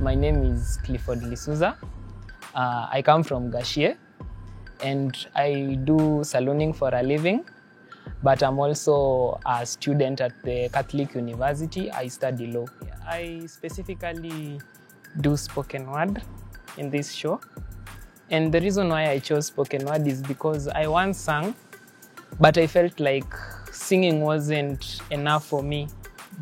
My name is Clifford Lisuza. I come from Gashie and I do salooning for a living, but I'm also a student at the Catholic University. I study law. I specifically do spoken word in this show. And the reason why I chose spoken word is because I once sang, but I felt like singing wasn't enough for me.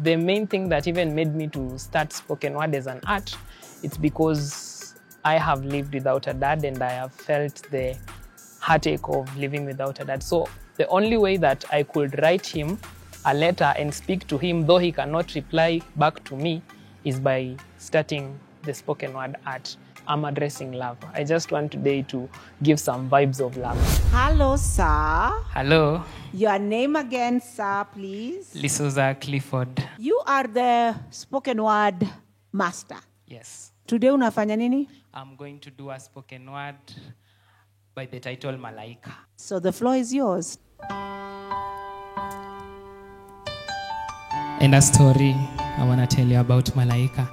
The main thing that even made me to start spoken word as an art, it's because I have lived without a dad and I have felt the heartache of living without a dad. So the only way that I could write him a letter and speak to him, though he cannot reply back to me, is by starting the spoken word art. I'm addressing love. I just want today to give some vibes of love. Hello, sir. Hello. Your name again, sir, please. Lisuza Clifford. You are the spoken word master. Yes. Today unafanya nini? I'm going to do a spoken word by the title Malaika. So the floor is yours. And a story I want to tell you about Malaika.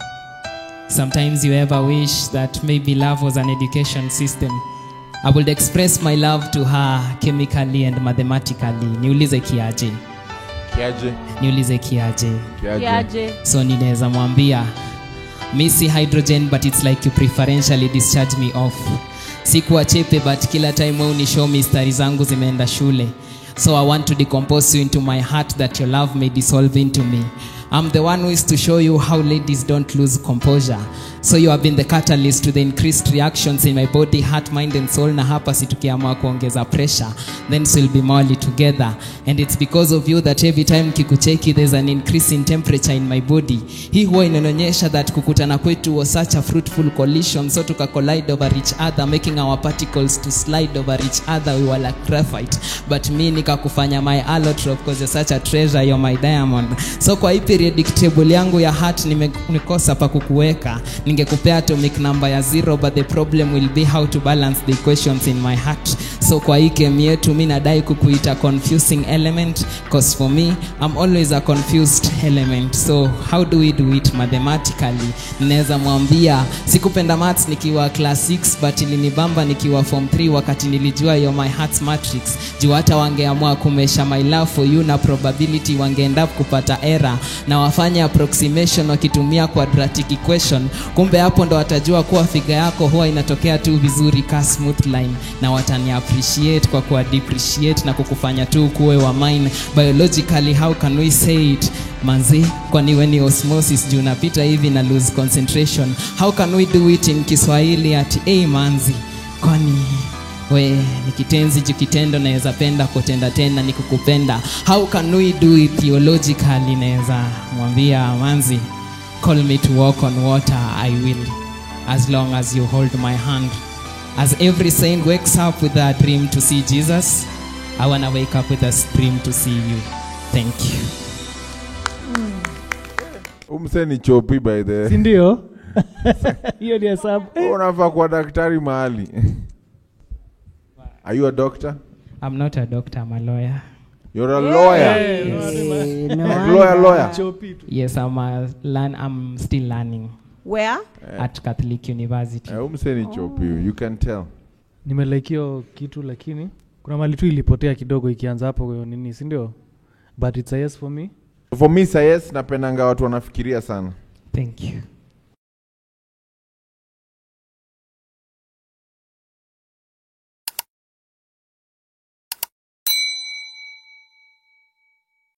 Sometimes you ever wish that maybe love was an education system. I would express my love to her chemically and mathematically. Niulize kiaje. Kiaje. Niulize kiaje. Kiaje. So ninaweza mwambia, mi si hydrogen but it's like you preferentially discharge me off. Sikuwa chepe but kila time wewe unishow me stories zangu zimeenda shule. So I want to decompose you into my heart that your love may dissolve into me. I'm the one who is to show you how ladies don't lose composure. So you have been the catalyst to the increased reactions in my body, heart, mind and soul. Na hapa si tukiamua kuongeza pressure, then we'll be morally together. And it's because of you that every time kikucheki there's an increase in temperature in my body. Hii huwa inanionyesha that kukutana kwetu was such a fruitful collision. So tuka collide over each other, making our particles to slide over each other. We were like graphite. But me nikakufanya my allotrope because you're such a treasure, you're my diamond. So kwa hii periodic table yangu ya heart nikosa pa kukuweka. Ningekupea atomic number ya 0, but the problem will be how to balance the equations in my heart. So kwa hii kemi yetu mi nadai kukuita confusing element, cause for me I'm always a confused element. So how do we do it mathematically? Ninaweza mwambia sikupenda maths nikiwa class 6, but ilinibamba nikiwa form 3 wakati nilijua you're my heart's matrix. Juu hata wangeamua kumesha my love for you na probability wangeenda kupata error na wafanye approximation wakitumia quadratic equation. Kumbe hapo ndo watajua kuwa figa yako huwa inatokea tu vizuri ka smooth line, na watani appreciate kwa kuwa depreciate na kukufanya tu kuwe wa mine. Biologically how can we say it? Manzi, kwani weni osmosis juu napita hivi na lose concentration. How can we do it in Kiswahili ati hey manzi, kwani we ni kitenzi juu kitendo naweza penda kutenda tena ni kukupenda. How can we do it theologically? Naweza mwambia manzi, call me to walk on water, I will, as long as you hold my hand. As every saint wakes up with a dream to see Jesus, I wanna wake up with a dream to see you. Thank you. Umse ni chopi by the. Sindio? Hiyo ni hesabu. Unafaa kuwa daktari mahali. Are you a doctor? I'm not a doctor, I'm a lawyer. You're a lawyer. Hey, no Lawyer. Yes, I'm still learning. Where? At Catholic University. Umse ni chopi, you can tell. Nimelike hiyo kitu lakini kuna mali tu ilipotea kidogo ikianza hapo kwa nini, si ndio? But it's a yes for me. For me, yes, napendanga watu wanafikiria sana. Thank you.